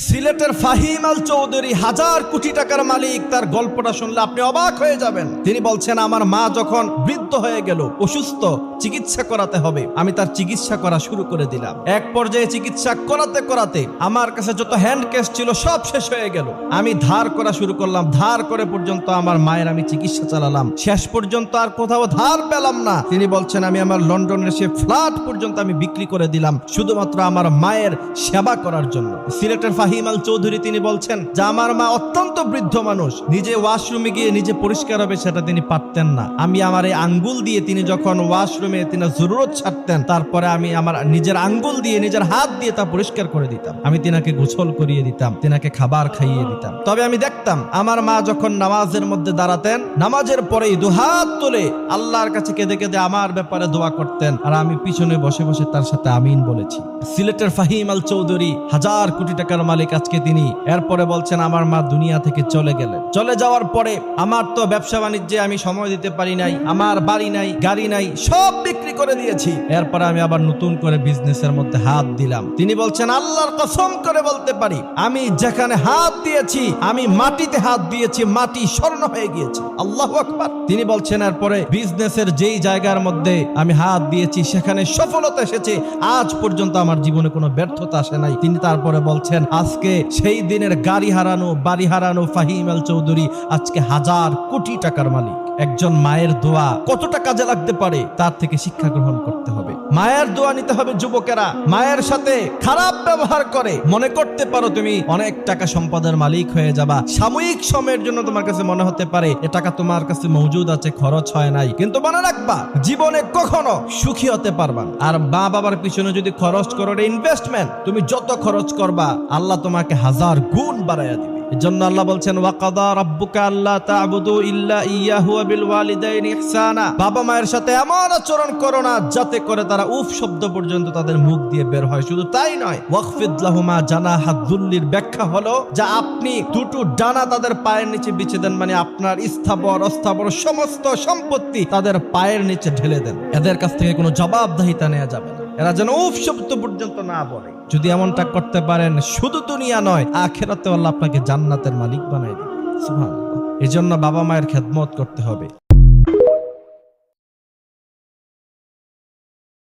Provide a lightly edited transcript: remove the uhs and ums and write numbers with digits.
সিলেটের ফাহিম আল চৌধুরী 1000 কোটি টাকার মালিক। তার গল্পটা শুনলে আপনি অবাক হয়ে যাবেন। তিনি বলছেন, আমার মা যখন বৃদ্ধ হয়ে গেল, অসুস্থ, চিকিৎসা করাতে হবে, আমি তার চিকিৎসা করা শুরু করে দিলাম। এক পর্যায়ে চিকিৎসা করাতে করাতে আমার কাছে যত হ্যান্ড ক্যাশ ছিল সব শেষ হয়ে গেল। আমি ধার করা শুরু করলাম, ধার করে পর্যন্ত আমার মায়ের আমি চিকিৎসা চালালাম। শেষ পর্যন্ত আর কোথাও ধার পেলাম না। তিনি বলছেন, আমি আমার লন্ডনের সে ফ্ল্যাট পর্যন্ত আমি বিক্রি করে দিলাম শুধুমাত্র আমার মায়ের সেবা করার জন্য। সিলেটের ফাহিম আল চৌধুরী তিনি বলছেন যে আমার মা অত্যন্ত বৃদ্ধ মানুষ, নিজে ওয়াশরুমে গিয়ে নিজে পরিষ্কার হবে সেটা তিনি পারতেন না। আমি আমার এই আঙ্গুল দিয়ে তিনি যখন ওয়াশরুমে তিনি জরুরত ছাড়তেন, তারপরে আমি আমার নিজের আঙ্গুল দিয়ে নিজের হাত দিয়ে তা পরিষ্কার করে দিতাম। আমি তিনাকে গোসল করিয়ে দিতাম, তিনাকে খাবার খাইয়ে দিতাম। তবে আমি দেখতাম আমার মা যখন নামাজের মধ্যে দাঁড়াতেন, নামাজের পরেই দুহাত তুলে আল্লাহর কাছে কেঁদে কেঁদে আমার ব্যাপারে দোয়া করতেন, আর আমি পিছনে বসে বসে তার সাথে আমিন বলেছি। সিলেটের ফাহিম আল চৌধুরী 1000 কোটি টাকার মালিক আজকে তিনি। এরপরে বলছেন, আমার মা দুনিয়া থেকে চলে গেলেন। চলে যাওয়ার পরে আমার তো ব্যবসা বাণিজ্যে আমি সময় দিতে পারি নাই, আমার বাড়ি নাই, গাড়ি নাই, সব বিক্রি করে দিয়েছি। এরপরে আমি আবার নতুন করে বিজনেসের মধ্যে হাত দিলাম। তিনি বলছেন, আল্লাহর কসম করে বলতে পারি, আমি যেখানে হাত দিয়েছি, আমি মাটিতে হাত দিয়েছি, মাটি স্বর্ণ হয়ে গিয়েছে। আল্লাহু আকবার। তিনি বলছেন, এরপরে বিজনেসের যেই জায়গার মধ্যে আমি হাত দিয়েছি সেখানে সফলতা এসেছে। আজ পর্যন্ত আমার জীবনে কোনো ব্যর্থতা আসে নাই। তিনি তারপরে বলছেন, আজকে সেই দিনের গাড়ি হারানো, বাড়ি হারানো ফাহিম আল চৌধুরী আজকে 1000 কোটি টাকার মালিক। একজন মায়ের দোয়া কতটা কাজে লাগতে পারে তার থেকে শিক্ষা গ্রহণ করতে হবে। মায়ের দোয়া নিতে হবে। যুবকেরা মায়ের সাথে খারাপ ব্যবহার করে মনে করতে পারো তুমি অনেক টাকা সম্পদের মালিক হয়ে যাবা। সাময়িক সময়ের জন্য তোমার কাছে মনে হতে পারে এ টাকা তোমার কাছে মজুদ আছে, খরচ হয় নাই, কিন্তু মনে রাখবা জীবনে কখনো সুখী হতে পারবা না। আর মা বাবার পিছনে যদি খরচ করো, ইনভেস্টমেন্ট, তুমি যত খরচ করবা আল্লাহ তোমাকে 1000 গুণ বাড়াইয়া দিবে। এজন্য আল্লাহ বলছেন, ওয়াকাদা রাব্বুকা আল্লা তা'বুদু ইল্লা ইয়্যাহু ওয়া বিল ওয়ালিদাইনি ইহসানা। বাবা মায়ের সাথে এমন আচরণ করো না যাতে করে তারা উফ শব্দ পর্যন্ত তাদের মুখ দিয়ে বের হয়। শুধু তাই নয়, ওয়াখফিদ লাহুমা জানাহা যুল্লির ব্যাখ্যা হলো যে আপনি দুটো ডানা তাদের পায়ের নিচে বিছিয়ে দেন, মানে আপনার স্থাবর অস্থাবর সমস্ত সম্পত্তি তাদের পায়ের নিচে ঢেলে দেন। এদের কাছ থেকে কোনো জবাবদিহিতা নেওয়া যাবে না, এরা যেন উফ শব্দ পর্যন্ত না বলে। যদি এমনটা করতে পারেন, শুধু দুনিয়া নয় আখিরাতেও আল্লাহ আপনাকে জান্নাতের মালিক বানাই দিবে। সুবহানাল্লাহ। এজন্য বাবা মায়ের খেদমত করতে হবে।